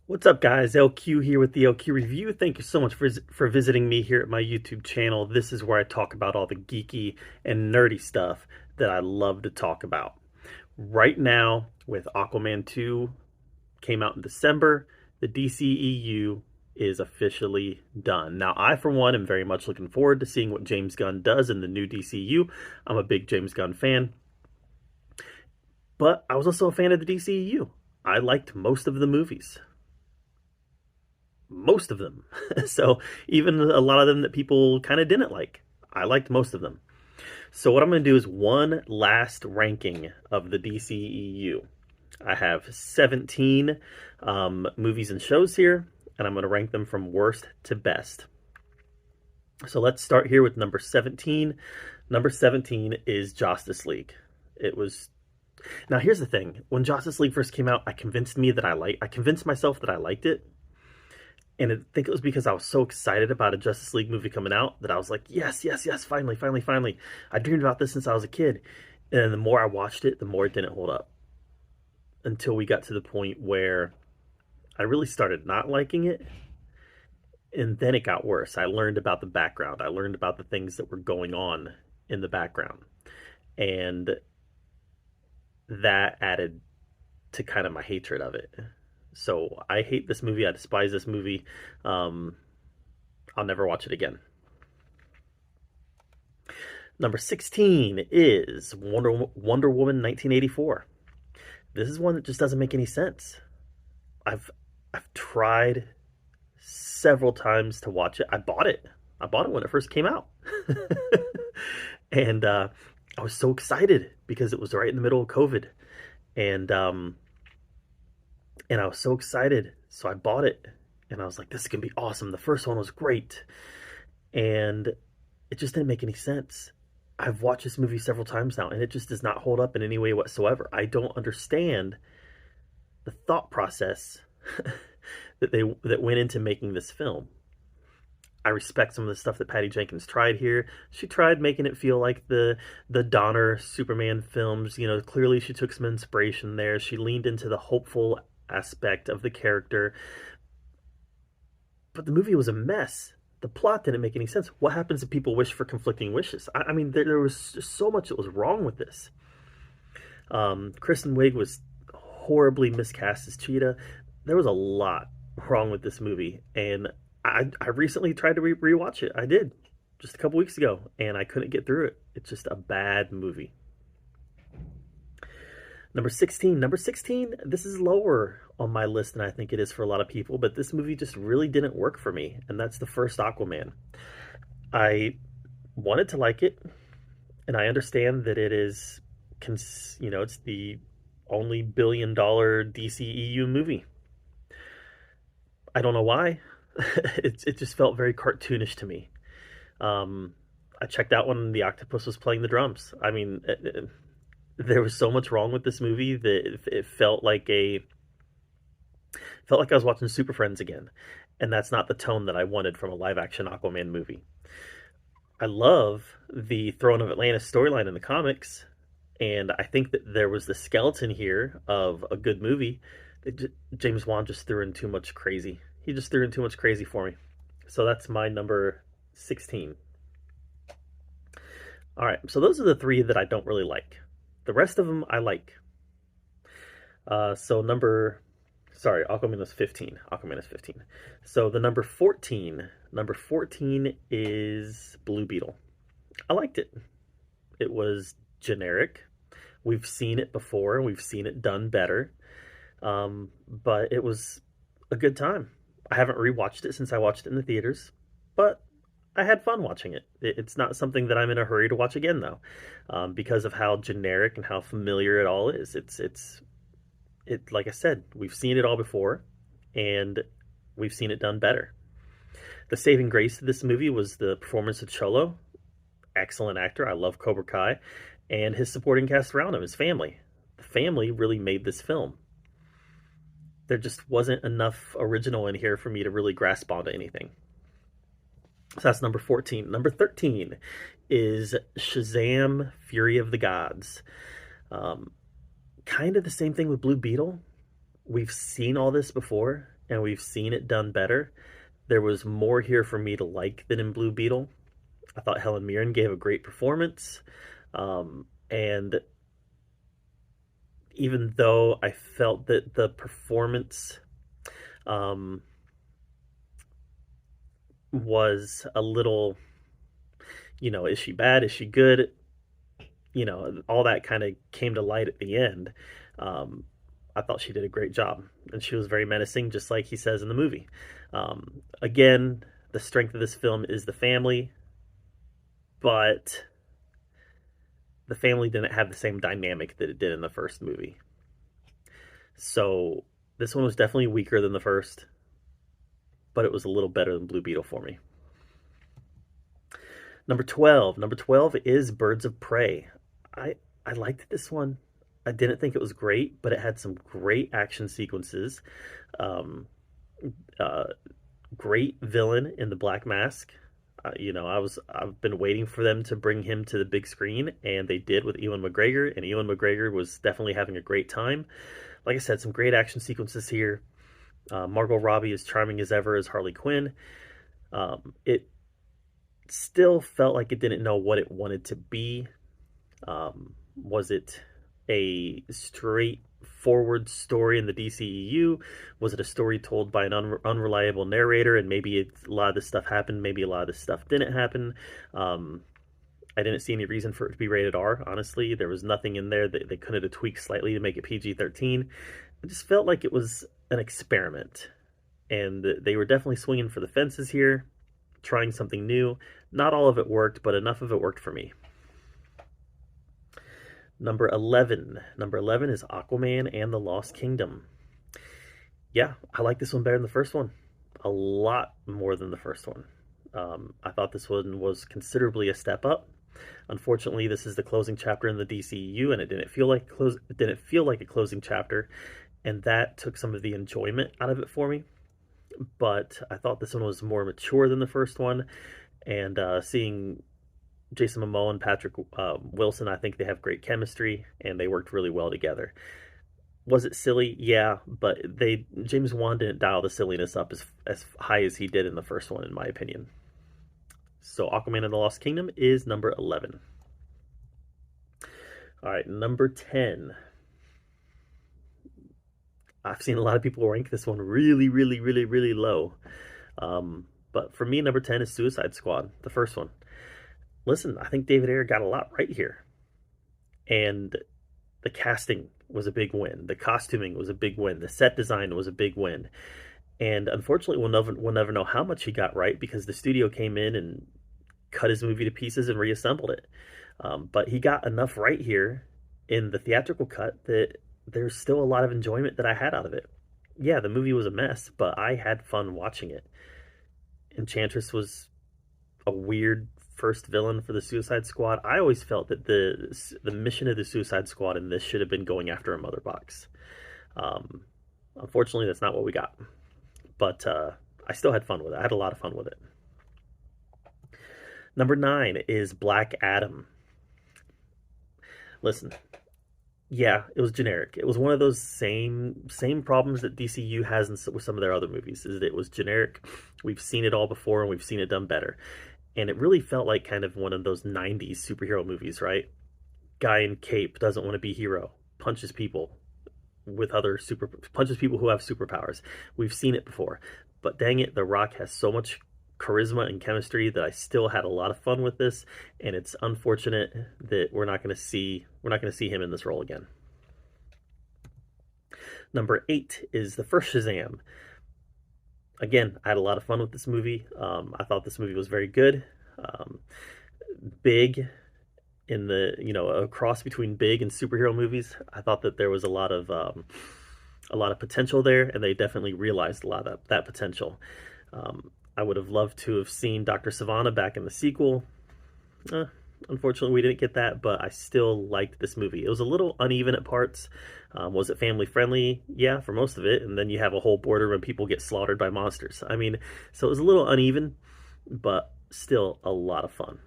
What's up, guys? LQ here with the LQ Review. Thank you so much for visiting me here at my YouTube channel. This is where I talk about all the geeky and nerdy stuff that I love to talk about. Right now, with Aquaman 2 came out in December, the DCEU is officially done. Now, I, for one, am very much looking forward to seeing what James Gunn does in the new DCEU. I'm a big James Gunn fan, but I was also a fan of the DCEU. I liked most of the movies. Most of them. So even a lot of them that people kind of didn't like, I liked most of them. So what I'm going to do is one last ranking of the DCEU. I have 17 movies and shows here, and I'm going to rank them from worst to best. So let's start here with number 17. Number 17 is Justice League. It was Now here's the thing. When Justice League first came out, I convinced myself that I liked it. And I think it was because I was so excited about a Justice League movie coming out that I was like, yes, yes, yes, finally, finally, finally. I dreamed about this since I was a kid. And the more I watched it, the more it didn't hold up. Until we got to the point where I really started not liking it. And then it got worse. I learned about the background. I learned about the things that were going on in the background. And that added to kind of my hatred of it. So I hate this movie. I despise this movie. I'll never watch it again. Number 16 is Wonder Woman 1984. This is one that just doesn't make any sense. I've tried several times to watch it. I bought it. I bought it when it first came out. And I was so excited because it was right in the middle of COVID. And I was so excited. So I bought it and I was like, this is going to be awesome. The first one was great. And it just didn't make any sense. I've watched this movie several times now and it just does not hold up in any way whatsoever. I don't understand the thought process that went into making this film. I respect some of the stuff that Patty Jenkins tried here. She tried making it feel like the Donner Superman films. You know, clearly she took some inspiration there. She leaned into the hopeful aspect of the character. But the movie was a mess. The plot didn't make any sense. What happens if people wish for conflicting wishes? I mean, there was just so much that was wrong with this. Kristen Wiig was horribly miscast as Cheetah. There was a lot wrong with this movie, and I recently tried to rewatch it. I did just a couple weeks ago, and I couldn't get through it. It's just a bad movie. Number 16. Number 16, this is lower on my list than I think it is for a lot of people, but this movie just really didn't work for me, and that's the first Aquaman. I wanted to like it, and I understand that it is, it's the only billion-dollar DCEU movie. I don't know why. It just felt very cartoonish to me. I checked out when the octopus was playing the drums. I mean, there was so much wrong with this movie that it felt like I was watching Super Friends again, and that's not the tone that I wanted from a live-action Aquaman movie. I love the Throne of Atlantis storyline in the comics, and I think that there was the skeleton here of a good movie. James Wan just threw in too much crazy. He just threw in too much crazy for me. So that's my number 16. All right, so those are the three that I don't really like. The rest of them I like. Aquaman is 15. Aquaman is 15. So the number 14 is Blue Beetle. I liked it. It was generic. We've seen it before. We've seen it done better. But it was a good time. I haven't rewatched it since I watched it in the theaters, but I had fun watching it. It's not something that I'm in a hurry to watch again, though, because of how generic and how familiar it all is. Like I said, we've seen it all before, and we've seen it done better. The saving grace of this movie was the performance of Cholo. Excellent actor. I love Cobra Kai, and his supporting cast around him, his family. The family really made this film. There just wasn't enough original in here for me to really grasp onto anything. So that's number 14. Number 13 is Shazam! Fury of the Gods. Kind of the same thing with Blue Beetle. We've seen all this before. and we've seen it done better. There was more here for me to like than in Blue Beetle. I thought Helen Mirren gave a great performance. And even though I felt that the performance um, was a little, is she bad? Is she good? All that kind of came to light at the end. Um, I thought she did a great job, and she was very menacing, just like he says in the movie. Again, the strength of this film is the family, but the family didn't have the same dynamic that it did in the first movie. So this one was definitely weaker than the first, but it was a little better than Blue Beetle for me. Number 12. Number 12 is Birds of Prey. I liked this one. I didn't think it was great, but it had some great action sequences. Um, uh, Great villain in the Black Mask. I've been waiting for them to bring him to the big screen, and they did with Ewan McGregor, and Ewan McGregor was definitely having a great time. Like I said, some great action sequences here. Margot Robbie is charming as ever as Harley Quinn. It still felt like it didn't know what it wanted to be. Was it a straightforward story in the DCEU? Was it a story told by an unreliable narrator, and maybe a lot of this stuff happened, maybe a lot of this stuff didn't happen? I didn't see any reason for it to be rated R, honestly. There was nothing in there that they couldn't have tweaked slightly to make it PG-13. It just felt like it was an experiment, and they were definitely swinging for the fences here, trying something new. Not all of it worked, but enough of it worked for me. Number 11. Number 11 is Aquaman and the Lost Kingdom. Yeah, I like this one better than the first one. A lot more than the first one. I thought this one was considerably a step up. Unfortunately, this is the closing chapter in the DCEU, and it didn't feel like a closing chapter, and that took some of the enjoyment out of it for me. But I thought this one was more mature than the first one, and seeing Jason Momoa and Patrick Wilson, I think they have great chemistry, and they worked really well together. Was it silly? Yeah, but James Wan didn't dial the silliness up as high as he did in the first one, in my opinion. So Aquaman and the Lost Kingdom is number 11. All right, number 10. I've seen a lot of people rank this one really, really, really, really low. But for me, number 10 is Suicide Squad, the first one. Listen, I think David Ayer got a lot right here. And the casting was a big win. The costuming was a big win. The set design was a big win. And unfortunately, we'll never know how much he got right, because the studio came in and cut his movie to pieces and reassembled it. But he got enough right here in the theatrical cut that there's still a lot of enjoyment that I had out of it. Yeah, the movie was a mess, but I had fun watching it. Enchantress was a weird first villain for the Suicide Squad. I always felt that the mission of the Suicide Squad in this should have been going after a mother box. Unfortunately, that's not what we got. But I still had fun with it. I had a lot of fun with it. Number 9 is Black Adam. Listen, yeah, it was generic. It was one of those same problems that DCU has with some of their other movies, is that it was generic. We've seen it all before, and we've seen it done better. And it really felt like kind of one of those 90s superhero movies, right? Guy in cape doesn't want to be hero, punches people punches people who have superpowers. We've seen it before. But dang it, The Rock has so much charisma and chemistry that I still had a lot of fun with this, and it's unfortunate that we're not going to see him in this role again. Number 8 is the first Shazam. Again, I had a lot of fun with this movie. I thought this movie was very good. Big in a cross between big and superhero movies. I thought that there was a lot of potential there, and they definitely realized a lot of that potential. I would have loved to have seen Dr. Sivana back in the sequel. Unfortunately, we didn't get that, but I still liked this movie. It was a little uneven at parts. Was it family friendly? Yeah, for most of it. And then you have a whole border when people get slaughtered by monsters. I mean, so it was a little uneven, but still a lot of fun.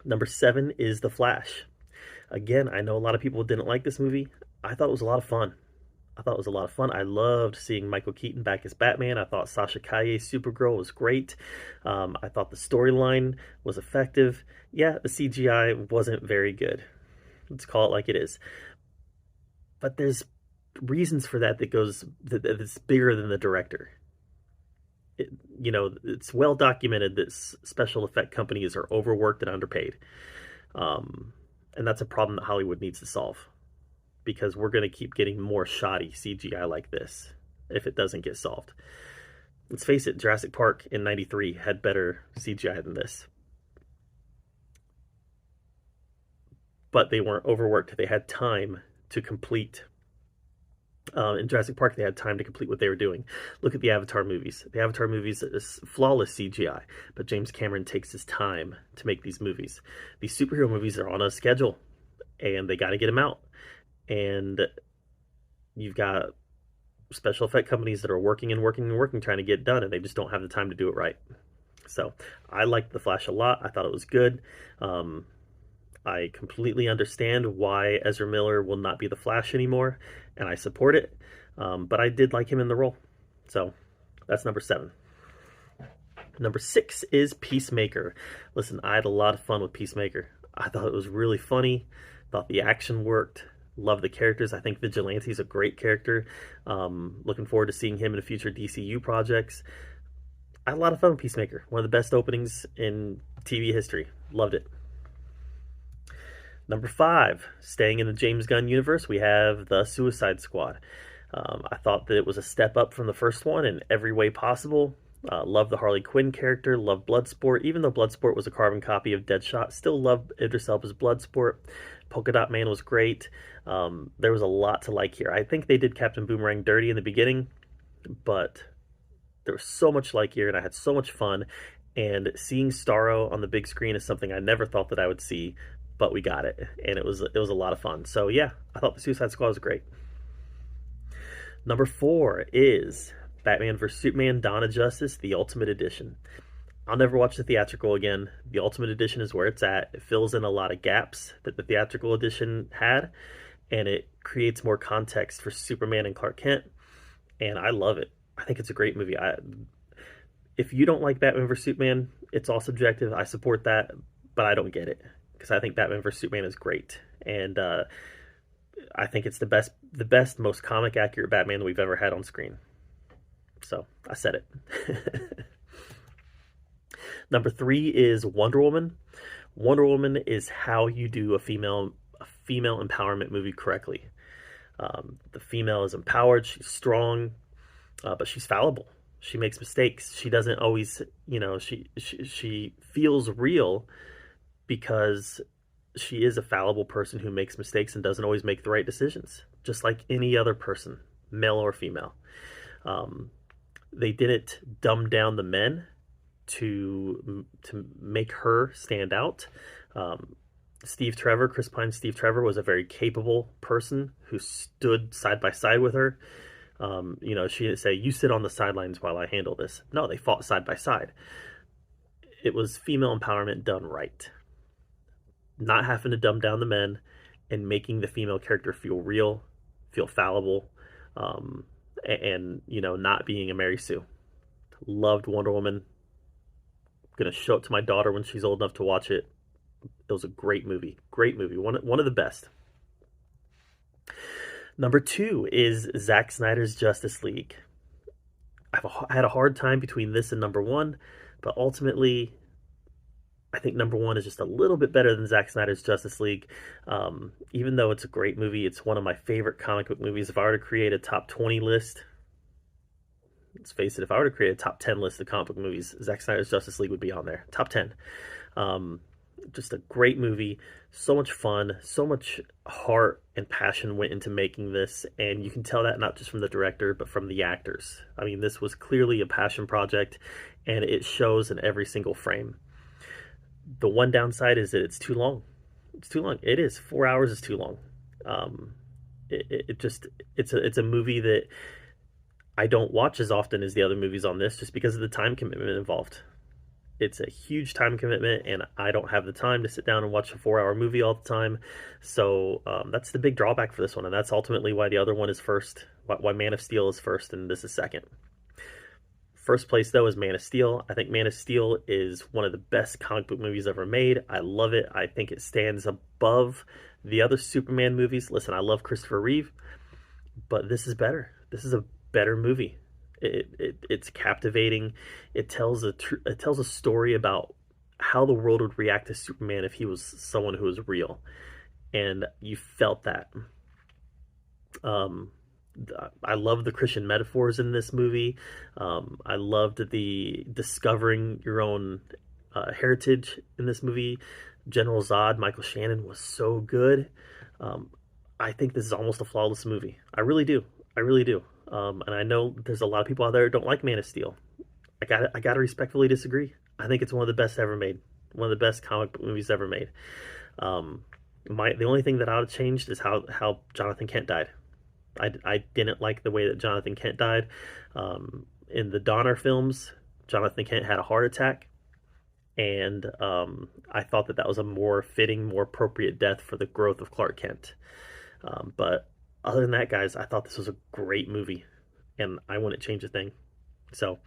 Number 7 is The Flash. Again, I know a lot of people didn't like this movie. I thought it was a lot of fun. I thought it was a lot of fun. I loved seeing Michael Keaton back as Batman. I thought Sasha Calle's Supergirl was great. I thought the storyline was effective. Yeah, the CGI wasn't very good. Let's call it like it is. But there's reasons for that's bigger than the director. It, it's well documented that special effect companies are overworked and underpaid, and that's a problem that Hollywood needs to solve, because we're going to keep getting more shoddy CGI like this if it doesn't get solved. Let's face it, Jurassic Park in '93 had better CGI than this, but they weren't overworked. They had time to complete. In Jurassic Park, they had time to complete what they were doing. Look at the Avatar movies. The Avatar movies is flawless CGI, but James Cameron takes his time to make these movies. These superhero movies are on a schedule, and they got to get them out. And you've got special effect companies that are working and working and working trying to get it done, and they just don't have the time to do it right. So I liked The Flash a lot. I thought it was good. I completely understand why Ezra Miller will not be the Flash anymore, and I support it. But I did like him in the role. So that's number 7. Number 6 is Peacemaker. Listen, I had a lot of fun with Peacemaker. I thought it was really funny. Thought the action worked. Love the characters. I think Vigilante's a great character. Looking forward to seeing him in future DCEU projects. I had a lot of fun with Peacemaker. One of the best openings in TV history. Loved it. Number 5, staying in the James Gunn universe, we have The Suicide Squad. I thought that it was a step up from the first one in every way possible. Love the Harley Quinn character, love Bloodsport. Even though Bloodsport was a carbon copy of Deadshot, still love Idris Elba's Bloodsport. Polka Dot Man was great. There was a lot to like here. I think they did Captain Boomerang dirty in the beginning, but there was so much like here, and I had so much fun. And seeing Starro on the big screen is something I never thought that I would see, but we got it, and it was a lot of fun. So yeah, I thought The Suicide Squad was great. Number 4 is Batman vs. Superman: Dawn of Justice, the Ultimate Edition. I'll never watch the theatrical again. The Ultimate Edition is where it's at. It fills in a lot of gaps that the theatrical edition had, and it creates more context for Superman and Clark Kent, and I love it. I think it's a great movie. If you don't like Batman vs. Superman, it's all subjective. I support that, but I don't get it, because I think Batman vs. Superman is great, and I think it's the best, most comic accurate Batman that we've ever had on screen. So I said it. Number 3 is Wonder Woman. Wonder Woman is how you do a female empowerment movie correctly. The female is empowered, she's strong, but she's fallible. She makes mistakes. She doesn't always, she feels real because she is a fallible person who makes mistakes and doesn't always make the right decisions, just like any other person, male or female. They didn't dumb down the men to make her stand out. Chris Pine's Steve Trevor was a very capable person who stood side by side with her. She didn't say, "You sit on the sidelines while I handle this." No, they fought side by side. It was female empowerment done right. Not having to dumb down the men and making the female character feel real, feel fallible, and not being a Mary Sue. Loved Wonder Woman. Gonna show it to my daughter when she's old enough to watch it. It was a great movie. Great movie. One of the best. Number 2 is Zack Snyder's Justice League. I had a hard time between this and number 1, but ultimately, I think number 1 is just a little bit better than Zack Snyder's Justice League. Even though it's a great movie, it's one of my favorite comic book movies. If I were to create a top 20 list, let's face it, if I were to create a top 10 list of comic book movies, Zack Snyder's Justice League would be on there. Top 10. Just a great movie. So much fun. So much heart and passion went into making this. And you can tell that not just from the director, but from the actors. I mean, this was clearly a passion project, and it shows in every single frame. The one downside is that it's too long. It's too long. It is. 4 hours is too long. It's a movie that I don't watch as often as the other movies on this, just because of the time commitment involved. It's a huge time commitment, and I don't have the time to sit down and watch a 4-hour movie all the time. So that's the big drawback for this one, and that's ultimately why the other one is first. why Man of Steel is first and this is second. First place, though, is Man of Steel. I think Man of Steel is one of the best comic book movies ever made. I love it. I think it stands above the other Superman movies. Listen, I love Christopher Reeve, but this is better. This is a better movie. It's captivating. It tells a story about how the world would react to Superman if he was someone who was real, and you felt that. Um, I love the Christian metaphors in this movie. I loved the discovering your own heritage in this movie. General Zod, Michael Shannon, was so good. Um, I think this is almost a flawless movie. I really do. I really do. And I know there's a lot of people out there who don't like Man of Steel. I got to respectfully disagree. I think it's one of the best ever made. One of the best comic book movies ever made. The only thing that I would have changed is how Jonathan Kent died. I didn't like the way that Jonathan Kent died. In the Donner films, Jonathan Kent had a heart attack, and I thought that was a more fitting, more appropriate death for the growth of Clark Kent. But other than that, guys, I thought this was a great movie, and I wouldn't change a thing. So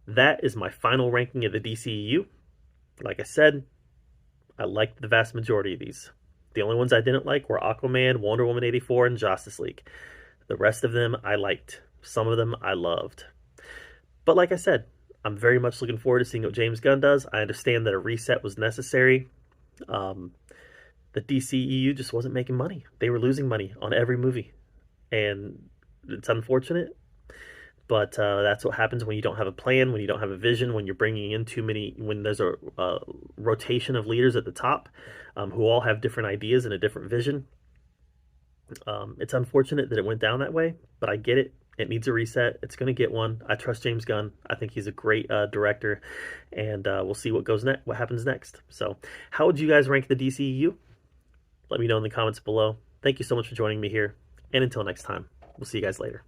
that is my final ranking of the DCEU. Like I said, I liked the vast majority of these. The only ones I didn't like were Aquaman, Wonder Woman 84, and Justice League. The rest of them I liked. Some of them I loved. But like I said, I'm very much looking forward to seeing what James Gunn does. I understand that a reset was necessary. The DCEU just wasn't making money. They were losing money on every movie. And it's unfortunate. But that's what happens when you don't have a plan, when you don't have a vision, when you're bringing in too many, when there's a rotation of leaders at the top who all have different ideas and a different vision. It's unfortunate that it went down that way, but I get it. It needs a reset. It's going to get one. I trust James Gunn. I think he's a great director, and we'll see what happens next. So, how would you guys rank the DCEU? Let me know in the comments below. Thank you so much for joining me here, and until next time, we'll see you guys later.